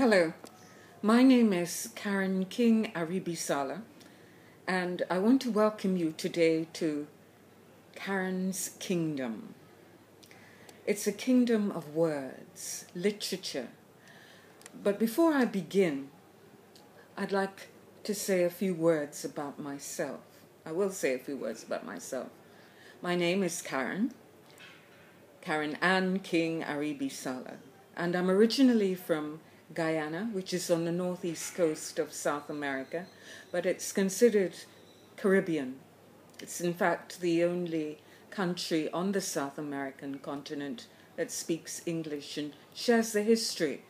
Hello, my name is King Aribisala, and I want to welcome you today to Karen's Kingdom. It's a kingdom of words, literature. But before I begin, I'd like to say a few words about myself. I will say a few words about myself. My name is Karen Ann King Aribisala, and I'm originally from Guyana, which is on the northeast coast of South America, but it's considered Caribbean. It's in fact the only country on the South American continent that speaks English and shares the history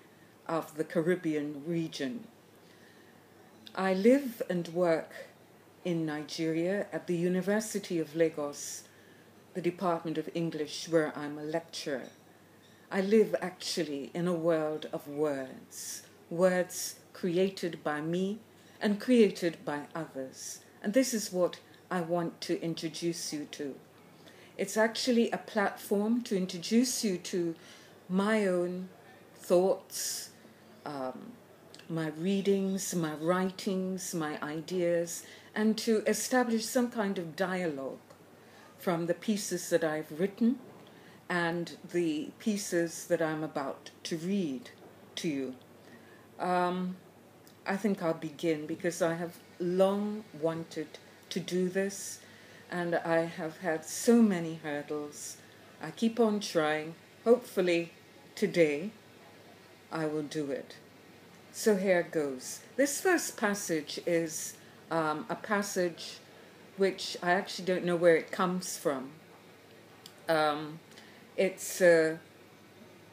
of the Caribbean region. I live and work in Nigeria at the University of Lagos, the Department of English, where I'm a lecturer. I live actually in a world of words, words created by me and created by others. And this is what I want to introduce you to. It's actually a platform to introduce you to my own thoughts, my readings, my writings, my ideas, and to establish some kind of dialogue from the pieces that I've written and the pieces that I'm about to read to you. I think I'll begin because I have long wanted to do this and I have had so many hurdles. I keep on trying. Hopefully today I will do it. So here goes. This first passage is a passage which I actually don't know where it comes from. It's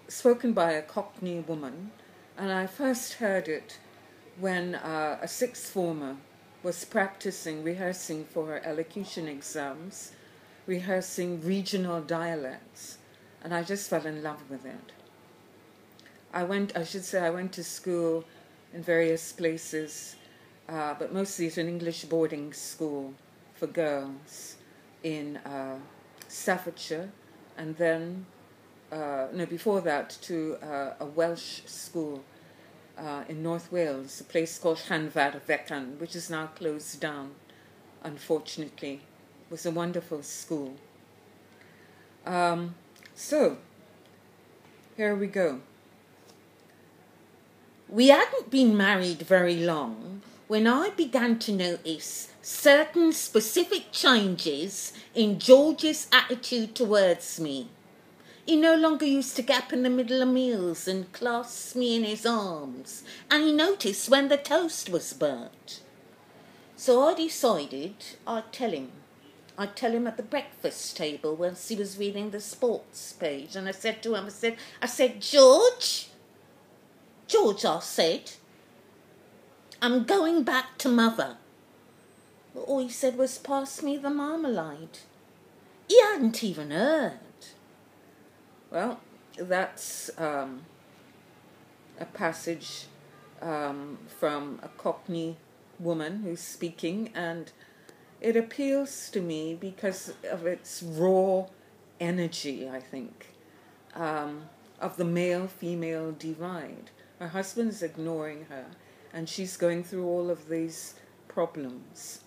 spoken by a Cockney woman, and I first heard it when a sixth former was rehearsing for her elocution exams, rehearsing regional dialects, and I just fell in love with it. I went to school in various places, but mostly at an English boarding school for girls in Staffordshire, and then, before that, to a Welsh school in North Wales, a place called Llanfair Fechan, which is now closed down, unfortunately. It was a wonderful school. So, here we go. We hadn't been married very long when I began to notice certain specific changes in George's attitude towards me. He no longer used to get up in the middle of meals and clasp me in his arms, and he noticed when the toast was burnt. So I decided I'd tell him. I'd tell him at the breakfast table whilst he was reading the sports page, and I said to him, I said, George, I said, I'm going back to mother. But all he said was, pass me the marmalade. He hadn't even heard. Well, that's a passage from a Cockney woman who's speaking, and it appeals to me because of its raw energy, I think, of the male-female divide. Her husband's ignoring her, and she's going through all of these problems.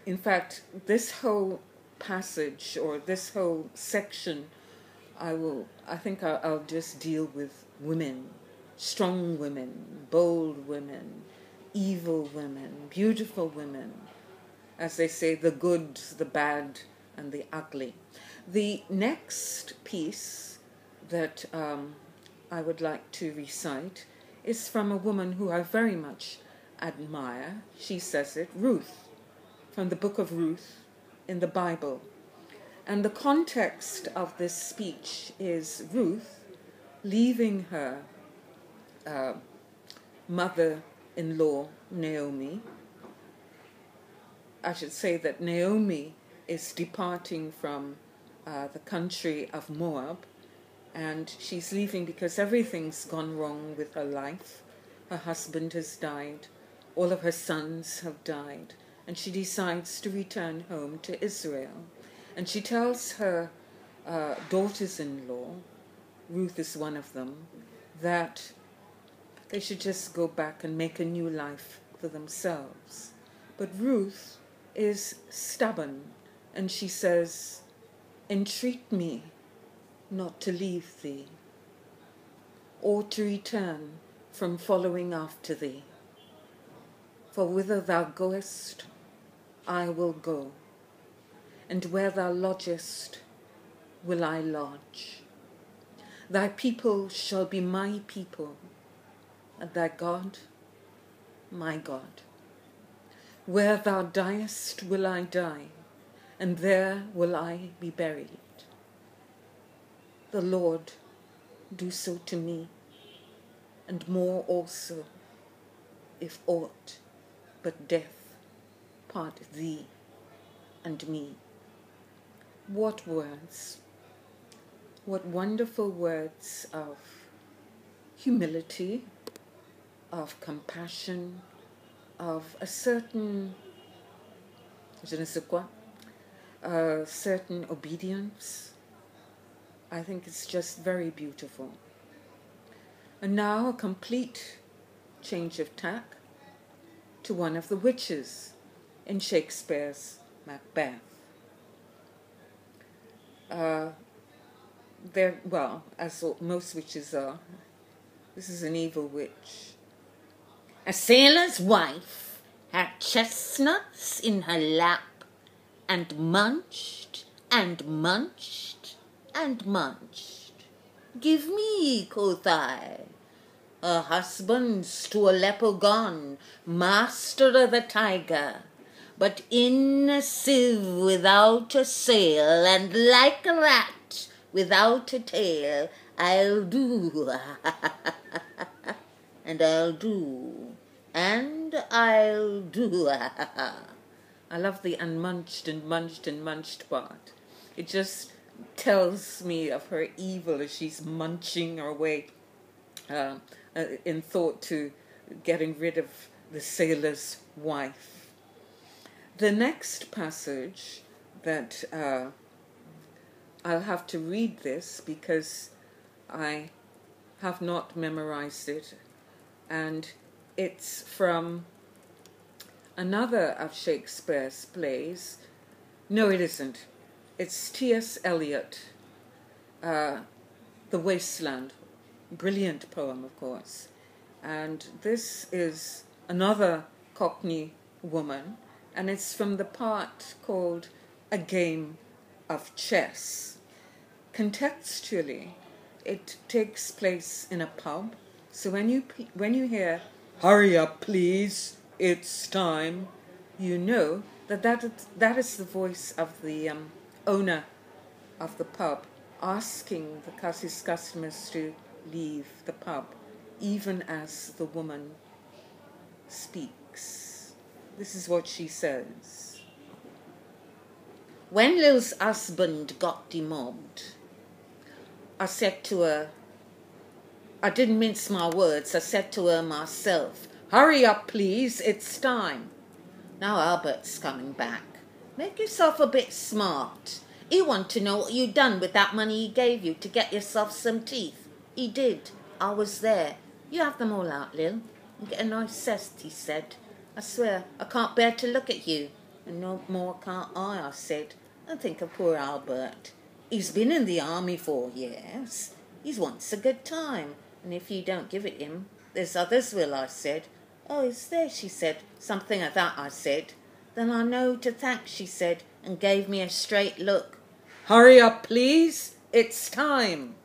In fact, this whole passage, or this whole section, I think I'll just deal with women, strong women, bold women, evil women, beautiful women, as they say, the good, the bad, and the ugly. The next piece that I would like to recite is from a woman who I very much admire. She says it, Ruth, from the book of Ruth in the Bible. And the context of this speech is Ruth leaving her mother-in-law, Naomi. I should say that Naomi is departing from the country of Moab, and she's leaving because everything's gone wrong with her life. Her husband has died, all of her sons have died, and she decides to return home to Israel. And she tells her daughters-in-law, Ruth is one of them, that They should just go back and make a new life for themselves. But Ruth is stubborn, and she says, "Entreat me not to leave thee, or to return from following after thee. For whither thou goest, I will go, and where thou lodgest, will I lodge. Thy people shall be my people, and thy God, my God. Where thou diest will I die, and there will I be buried. The Lord do so to me, and more also, if aught but death part thee and me." What words! What wonderful words of humility, of compassion, of a certain, je ne sais quoi, certain obedience. I think it's just very beautiful. And now a complete change of tack to one of the witches in Shakespeare's Macbeth. Well, as most witches are, this is an evil witch. A sailor's wife had chestnuts in her lap, and munched and munched and munched. "Give me," quoth I. Her husband's to a leper gone, master of the tiger, but in a sieve without a sail, and like a rat without a tail, I'll do, and I'll do, and I'll do. I love the unmunched and munched and munched part. It just tells me of her evil as she's munching her way in thought to getting rid of the sailor's wife. The next passage that I'll have to read this because I have not memorized it, and it's from another of Shakespeare's plays. No, it isn't. It's T.S. Eliot, The Wasteland. Brilliant poem, of course. And this is another Cockney woman, and it's from the part called A Game of Chess. Contextually, it takes place in a pub. So when you hear, "Hurry up, please, it's time," you know that is the voice of the owner of the pub asking his customers to leave the pub, even as the woman speaks. This is what she says. "When Lil's husband got demobbed, I said to her, I didn't mince my words, I said to her myself, 'Hurry up, please, it's time.' Now Albert's coming back. Make yourself a bit smart. He wanted to know what you done with that money he gave you to get yourself some teeth. He did. I was there. You have them all out, Lil, and get a nice zest," he said. "I swear I can't bear to look at you." "And no more can't I said. "And think of poor Albert. He's been in the army 4 years. He's wants a good time, and if you don't give it him, there's others will," I said. "Oh, is there?" she said. "Something of that," I said. "Then I know to thank," she said, and gave me a straight look. "Hurry up, please, it's time."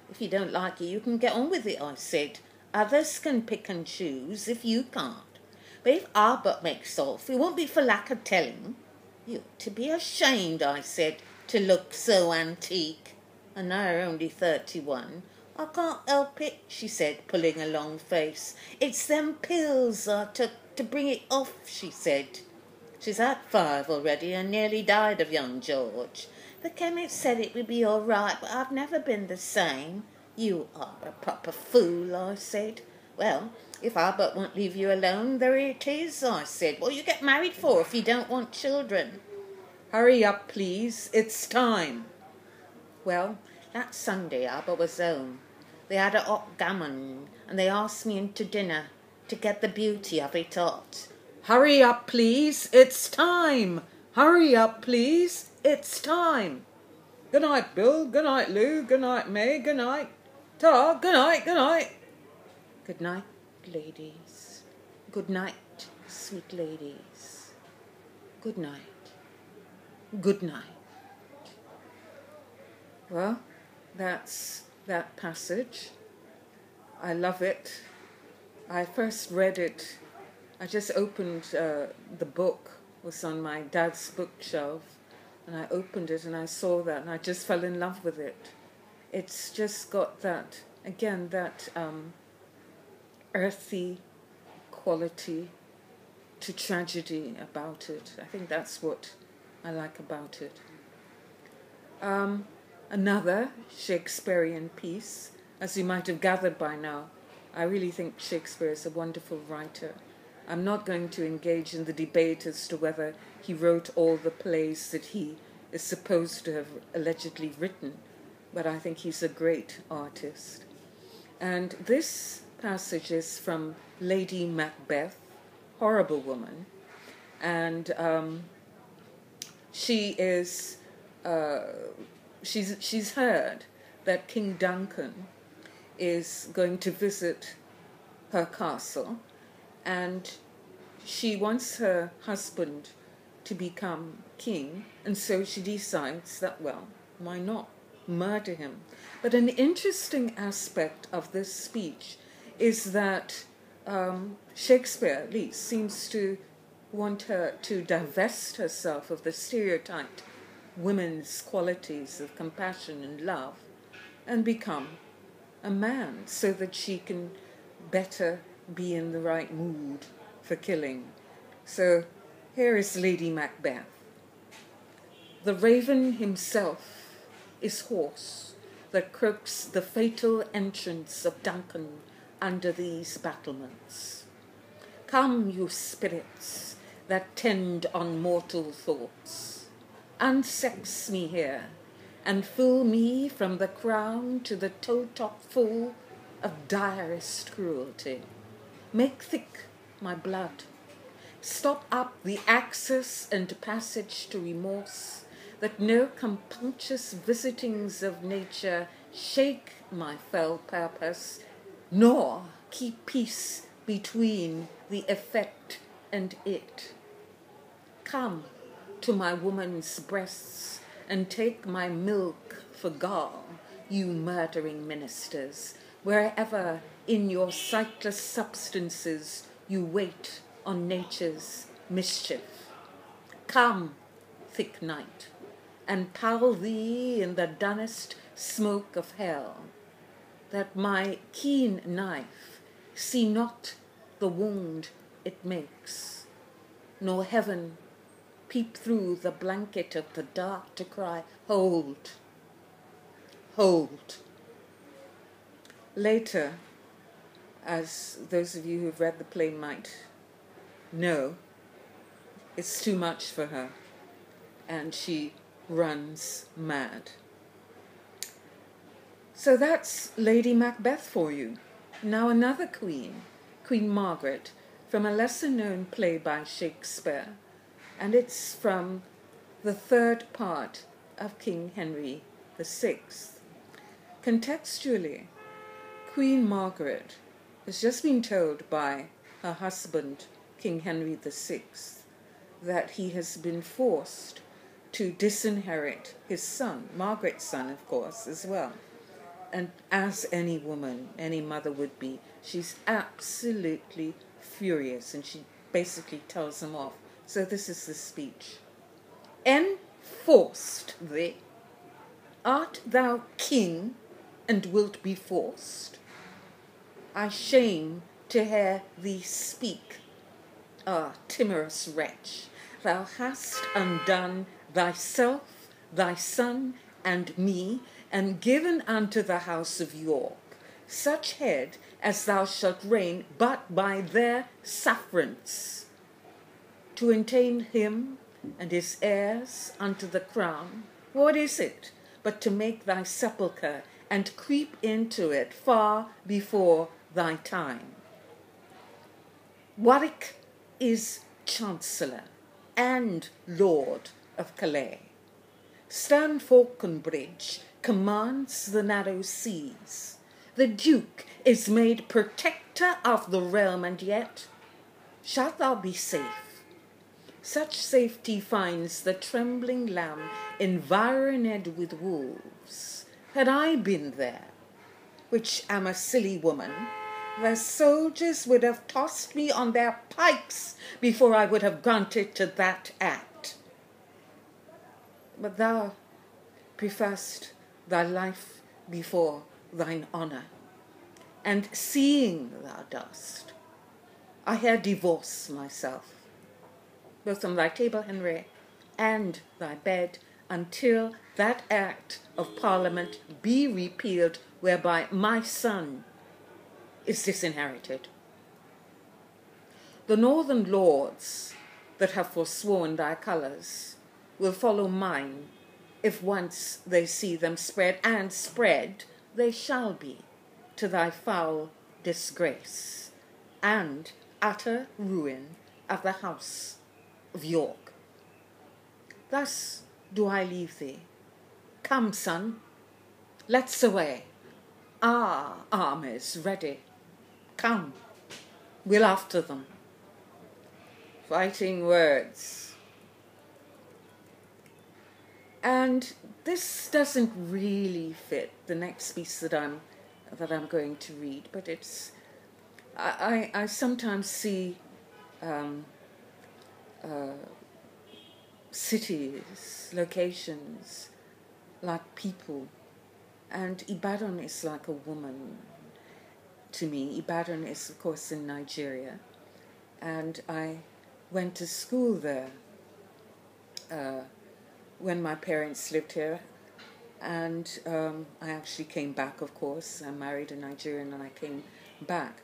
"If you don't like it, you can get on with it," I said. "Others can pick and choose if you can't. But if Albert makes off, it won't be for lack of telling." "You ought to be ashamed," I said, "to look so antique. And now you're only 31. "I can't help it," she said, pulling a long face. "It's them pills I took to bring it off," she said. She's had 5 already and nearly died of young George. "The chemist said it would be all right, but I've never been the same." "You are a proper fool," I said. "Well, if Albert won't leave you alone, there it is," I said. "What you get married for if you don't want children?" "Hurry up, please, it's time." Well, that Sunday Albert was home, They had a hot gammon, and they asked me into dinner to get the beauty of it hot. Hurry up, please, it's time. Hurry up, please, it's time. Good night, Bill. Good night, Lou. Good night, May. Good night. Ta. Good night. Good night. Good night, ladies. Good night, sweet ladies. Good night. Good night. Well, that's that passage. I love it. I first read it. I just opened the book. It was on my dad's bookshelf. And I opened it and I saw that and I just fell in love with it. It's just got that, again, that earthy quality to tragedy about it. I think that's what I like about it. Another Shakespearean piece, as you might have gathered by now, I really think Shakespeare is a wonderful writer. I'm not going to engage in the debate as to whether he wrote all the plays that he is supposed to have allegedly written, but I think he's a great artist. And this passage is from Lady Macbeth, horrible woman, and she's heard that King Duncan is going to visit her castle, and she wants her husband to become king, and so she decides that, well, why not murder him? But an interesting aspect of this speech is that Shakespeare, at least, seems to want her to divest herself of the stereotyped women's qualities of compassion and love and become a man so that she can better be in the right mood for killing. So here is Lady Macbeth. The raven himself is hoarse that croaks the fatal entrance of Duncan under these battlements. Come, you spirits that tend on mortal thoughts, unsex me here, and fill me from the crown to the toe-top full of direst cruelty. Make thick my blood. Stop up the access and passage to remorse, that no compunctious visitings of nature shake my fell purpose, nor keep peace between the effect and it. Come to my woman's breasts and take my milk for gall, you murdering ministers, wherever in your sightless substances you wait on nature's mischief. Come, thick night, and pall thee in the dunnest smoke of hell, that my keen knife see not the wound it makes, nor heaven peep through the blanket of the dark to cry, hold, hold. Later, as those of you who've read the play might know, it's too much for her, and she runs mad. So that's Lady Macbeth for you. Now another queen, Queen Margaret, from a lesser-known play by Shakespeare, and it's from the third part of King Henry VI. Contextually, Queen Margaret has just been told by her husband, King Henry VI, that he has been forced to disinherit his son, Margaret's son, of course, as well. And as any woman, any mother would be, she's absolutely furious, and she basically tells him off. So this is the speech. Enforced thee? Art thou king, and wilt be forced? I shame to hear thee speak. Ah, timorous wretch, thou hast undone thyself, thy son, and me, and given unto the house of York such head as thou shalt reign but by their sufferance, to attain him and his heirs unto the crown. What is it but to make thy sepulchre and creep into it far before thy time. Warwick is Chancellor and Lord of Calais. Stern Falconbridge commands the narrow seas. The Duke is made protector of the realm, and yet shalt thou be safe. Such safety finds the trembling lamb environed with wolves. Had I been there, which am a silly woman, the soldiers would have tossed me on their pikes before I would have granted to that act. But thou preferst thy life before thine honour, and seeing thou dost, I here divorce myself, both from thy table, Henry, and thy bed, until that act of Parliament be repealed whereby my son is disinherited. The northern lords that have forsworn thy colours will follow mine if once they see them spread, and spread they shall be, to thy foul disgrace and utter ruin of the house of York. Thus do I leave thee. Come, son, let's away. Our armies ready. Come, we'll after them. Fighting words. And this doesn't really fit the next piece that I'm going to read, but it's I sometimes see cities, locations, like people, and Ibadan is like a woman to me. Ibadan is, of course, in Nigeria, and I went to school there when my parents lived here, and I actually came back, of course. I married a Nigerian and I came back.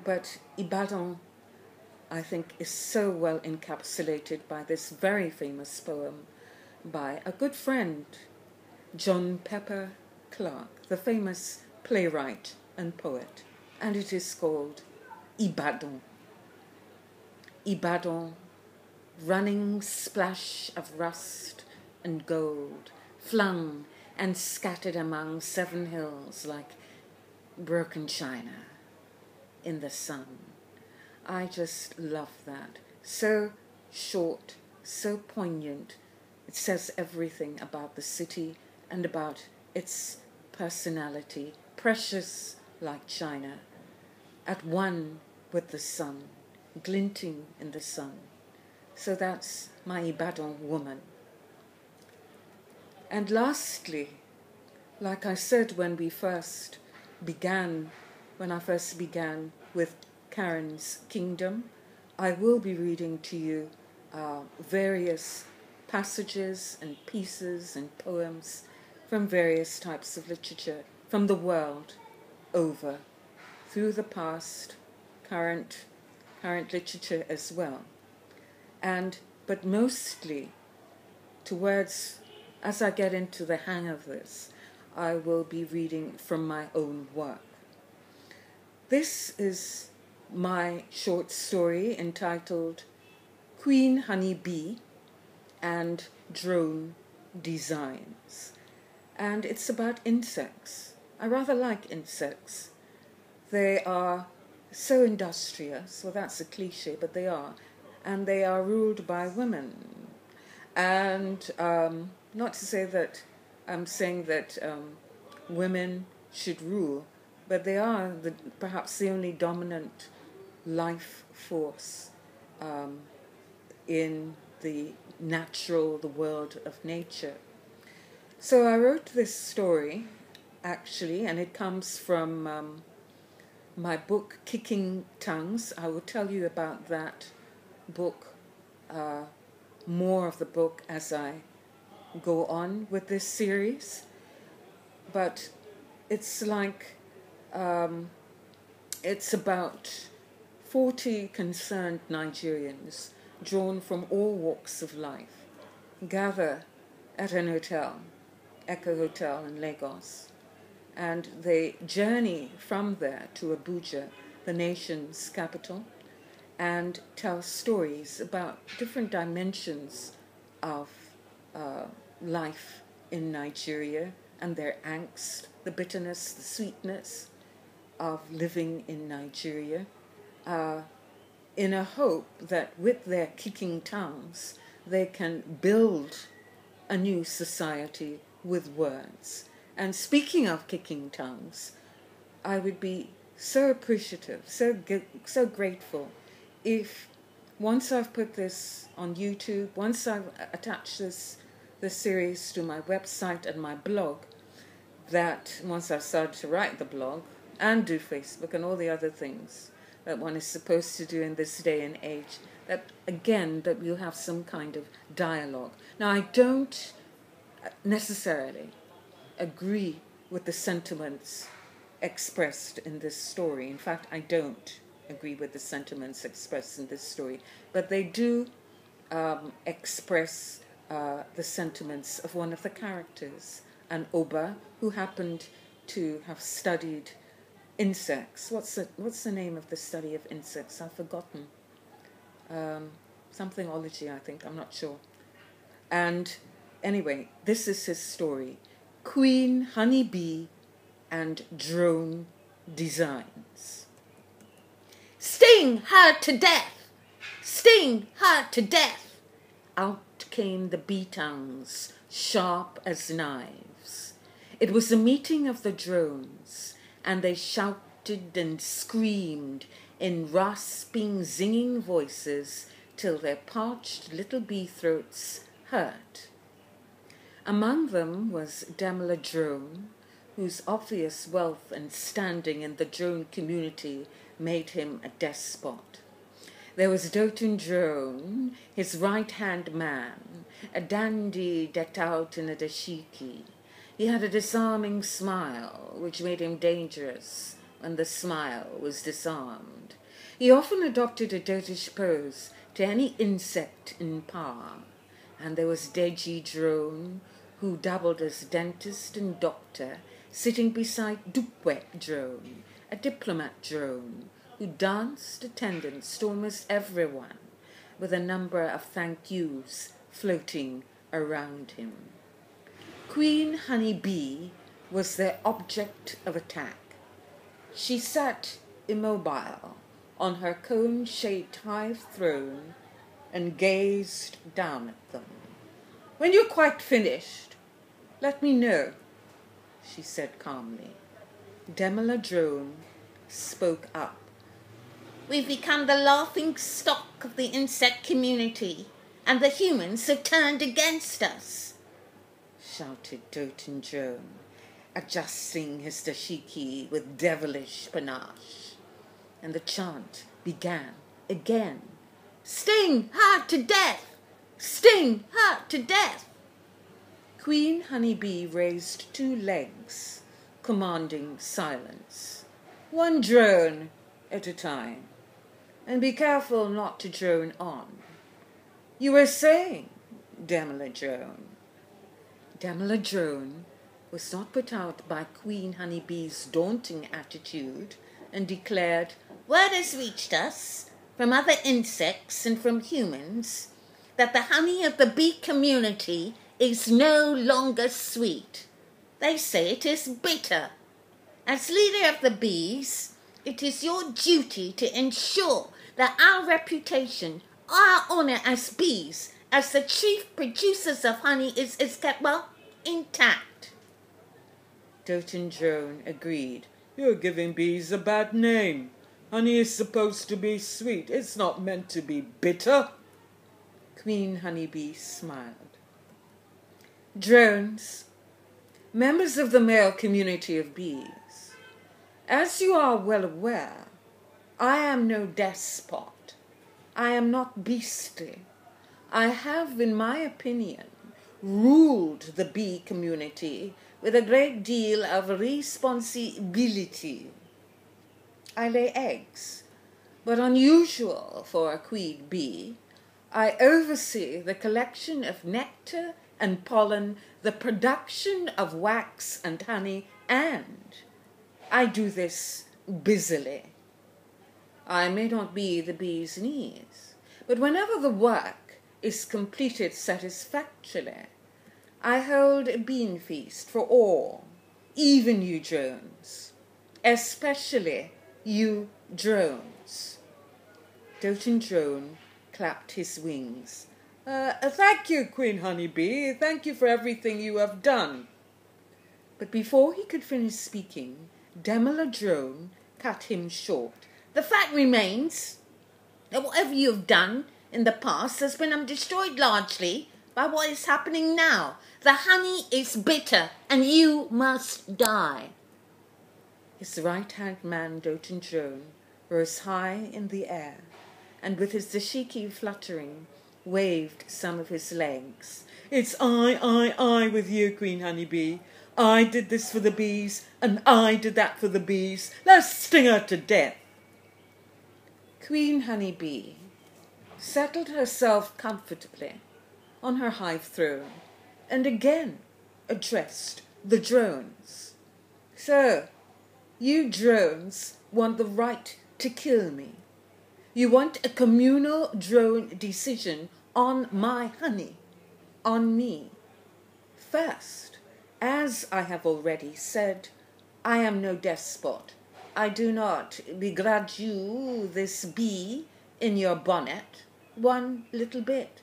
But Ibadan, I think, is so well encapsulated by this very famous poem by a good friend, John Pepper Clark, the famous playwright and poet, and it is called Ibadan. Ibadan, running splash of rust and gold, flung and scattered among 7 hills like broken china in the sun. I just love that. So short, so poignant. It says everything about the city and about its personality, precious like china, at one with the sun, glinting in the sun. So that's my Ibadan woman. And lastly, like I said when I first began with Karen's Kingdom, I will be reading to you various passages and pieces and poems from various types of literature from the world over, through the past, current literature as well. But mostly, towards, as I get into the hang of this, I will be reading from my own work. This is my short story entitled Queen Honey Bee and Drone Designs. And it's about insects. I rather like insects. They are so industrious, well, that's a cliche, but they are. And they are ruled by women. And not to say that I'm saying that women should rule, but they are perhaps the only dominant life force in the world of nature. So I wrote this story, actually, and it comes from my book, Kicking Tongues. I will tell you about that book, more of the book as I go on with this series. But it's like, it's about 40 concerned Nigerians drawn from all walks of life gather at an hotel, Echo Hotel in Lagos, and they journey from there to Abuja, the nation's capital, and tell stories about different dimensions of life in Nigeria and their angst, the bitterness, the sweetness of living in Nigeria, in a hope that with their kicking tongues they can build a new society with words. And speaking of kicking tongues, I would be so appreciative, so grateful if once I've put this on YouTube, once I've attached this series to my website and my blog, that once I've started to write the blog and do Facebook and all the other things that one is supposed to do in this day and age, that again, that we'll have some kind of dialogue. Now, I don't necessarily agree with the sentiments expressed in this story. In fact, I don't agree with the sentiments expressed in this story, but they do express the sentiments of one of the characters, an Oba, who happened to have studied insects. What's the name of the study of insects? I've forgotten. Somethingology, I think. I'm not sure. And anyway, this is his story. Queen Honeybee and Drone Designs. Sting her to death! Sting her to death! Out came the bee tongues, sharp as knives. It was a meeting of the drones, and they shouted and screamed in rasping, zinging voices till their parched little bee throats hurt. Among them was Demla Drone, whose obvious wealth and standing in the drone community made him a despot. There was Doten Drone, his right-hand man, a dandy decked out in a dashiki. He had a disarming smile, which made him dangerous when the smile was disarmed. He often adopted a dotish pose to any insect in power. And there was Deji Drone, who doubled as dentist and doctor, sitting beside Dupwet Drone, a diplomat drone, who danced attendance to almost everyone, with a number of thank yous floating around him. Queen Honeybee was their object of attack. She sat immobile on her cone-shaped hive throne and gazed down at them. "When you're quite finished, let me know," she said calmly. Demla Drone spoke up. "We've become the laughing stock of the insect community, and the humans have turned against us," shouted Doten Drone, adjusting his dashiki with devilish panache. And the chant began again. "Sting her to death! Sting her to death!" Queen Honeybee raised 2 legs, commanding silence. "One drone at a time. And be careful not to drone on. You were saying, Demla Drone." Demla Drone was not put out by Queen Honeybee's daunting attitude and declared, "Word has reached us from other insects and from humans that the honey of the bee community is no longer sweet. They say it is bitter. As leader of the bees, it is your duty to ensure that our reputation, our honor as bees, as the chief producers of honey is kept, well, intact." Doten Drone agreed. "You're giving bees a bad name. Honey is supposed to be sweet. It's not meant to be bitter." Queen Honeybee smiled. "Drones, members of the male community of bees, as you are well aware, I am no despot. I am not beastly. I have, in my opinion, ruled the bee community with a great deal of responsibility. I lay eggs, but unusual for a queen bee, I oversee the collection of nectar and pollen, the production of wax and honey, And I do this busily. I may not be the bee's knees, but whenever the work is completed satisfactorily, I hold a bean feast for all, even you drones, especially you drones. Doting Drone clapped his wings. Thank you, Queen Honeybee. Thank you for everything you have done. But before he could finish speaking, Demila Drone cut him short. The fact remains that whatever you have done in the past has been destroyed largely by what is happening now. The honey is bitter and you must die. His right-hand man, Doting Drone, rose high in the air, and with his dashiki fluttering, waved some of his legs. It's I with you, Queen Honeybee. I did this for the bees, and I did that for the bees. Let's sting her to death. Queen Honeybee settled herself comfortably on her hive throne and again addressed the drones. So, you drones want the right to kill me. You want a communal drone decision on my honey, on me. First, as I have already said, I am no despot. I do not begrudge you this bee in your bonnet one little bit.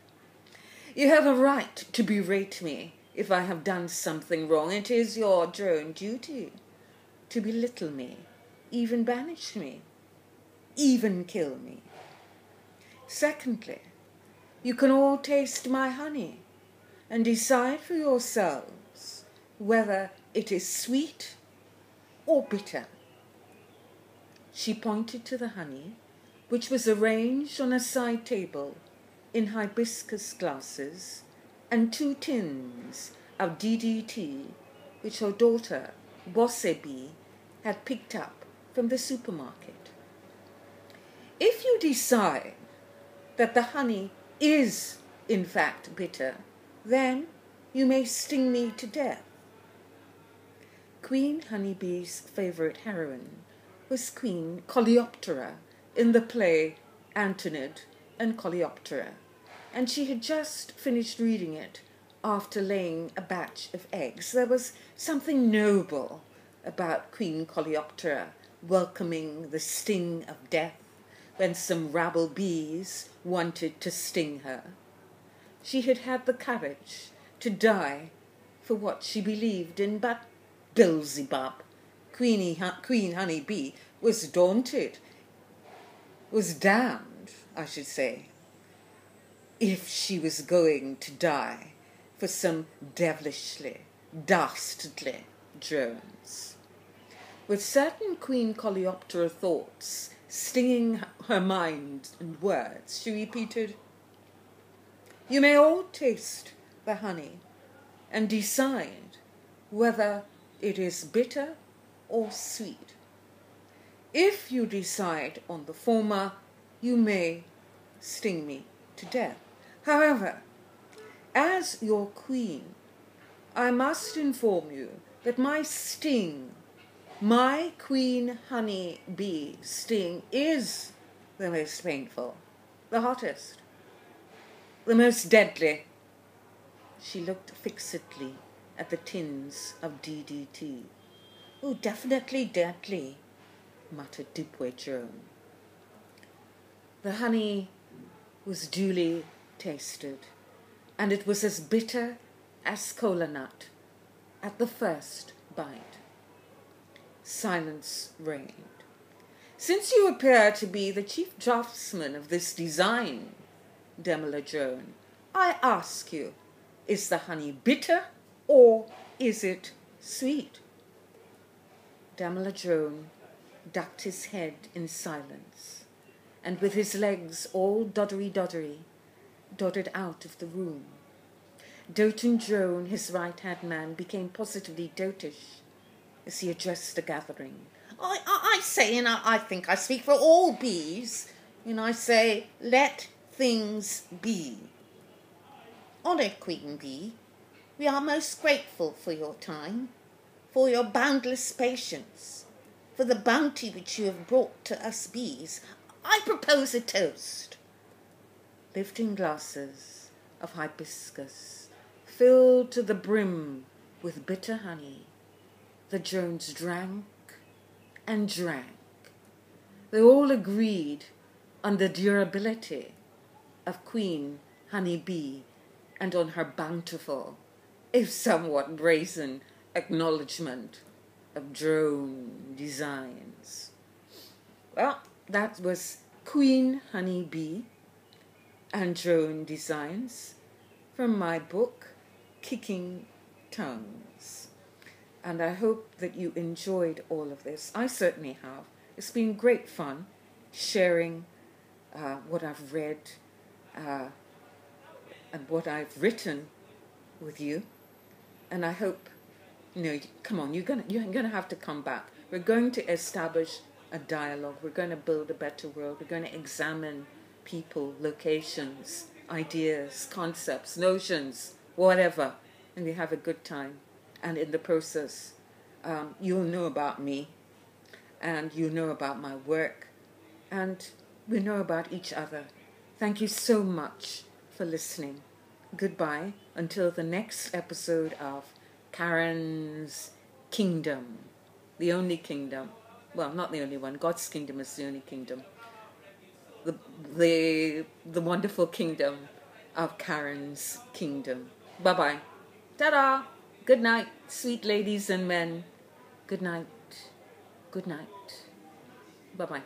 You have a right to berate me if I have done something wrong. It is your drone duty to belittle me, even banish me, even kill me. Secondly, you can all taste my honey and decide for yourselves whether it is sweet or bitter. She pointed to the honey, which was arranged on a side table in hibiscus glasses and 2 tins of DDT, which her daughter, Bossebi, had picked up from the supermarket. If you decide that the honey is in fact bitter, then you may sting me to death. Queen Honeybee's favorite heroine was Queen Coleoptera in the play Antonid and Coleoptera, and she had just finished reading it after laying a batch of eggs. There was something noble about Queen Coleoptera welcoming the sting of death when some rabble bees wanted to sting her. She had had the courage to die for what she believed in, but Beelzebub, Queen Honeybee, was daunted, was damned, I should say, if she was going to die for some devilishly, dastardly drones. With certain Queen Coleoptera thoughts stinging her mind and words, she repeated, "You may all taste the honey and decide whether it is bitter or sweet. If you decide on the former, you may sting me to death. However, as your queen, I must inform you that my sting, my Queen Honey Bee sting, is the most painful, the hottest, the most deadly." She looked fixedly at the tins of DDT. "Oh, definitely deadly," muttered Dipwe Drone. The honey was duly tasted, and it was as bitter as cola nut at the first bite. Silence reigned. "Since you appear to be the chief draftsman of this design, Demila Drone, I ask you, is the honey bitter or is it sweet?" Demila Drone ducked his head in silence, and with his legs all doddery, doddered out of the room. Doting Drone, his right-hand man, became positively dotish as he addressed the gathering. I say, and I think I speak for all bees, and I say, let things be. Honoured Queen Bee, we are most grateful for your time, for your boundless patience, for the bounty which you have brought to us bees, I propose a toast. Lifting glasses of hibiscus filled to the brim with bitter honey, the drones drank and drank. They all agreed on the durability of Queen Honey Bee and on her bountiful, if somewhat brazen, acknowledgement of drone designs. Well, that was Queen Honey Bee and Drone Designs from my book, Kicking Tongues. And I hope that you enjoyed all of this. I certainly have. It's been great fun sharing what I've read and what I've written with you. And I hope, come on, you're gonna have to come back. We're going to establish a dialogue. We're going to build a better world. We're going to examine people, locations, ideas, concepts, notions, whatever, and we have a good time. And in the process, you'll know about me, and you know about my work, and we know about each other. Thank you so much for listening. Goodbye until the next episode of Karen's Kingdom, the only kingdom. Well, not the only one. God's kingdom is the only kingdom. The wonderful kingdom of Karen's Kingdom. Bye-bye. Ta-da! Good night, sweet ladies and men. Good night. Good night. Bye-bye.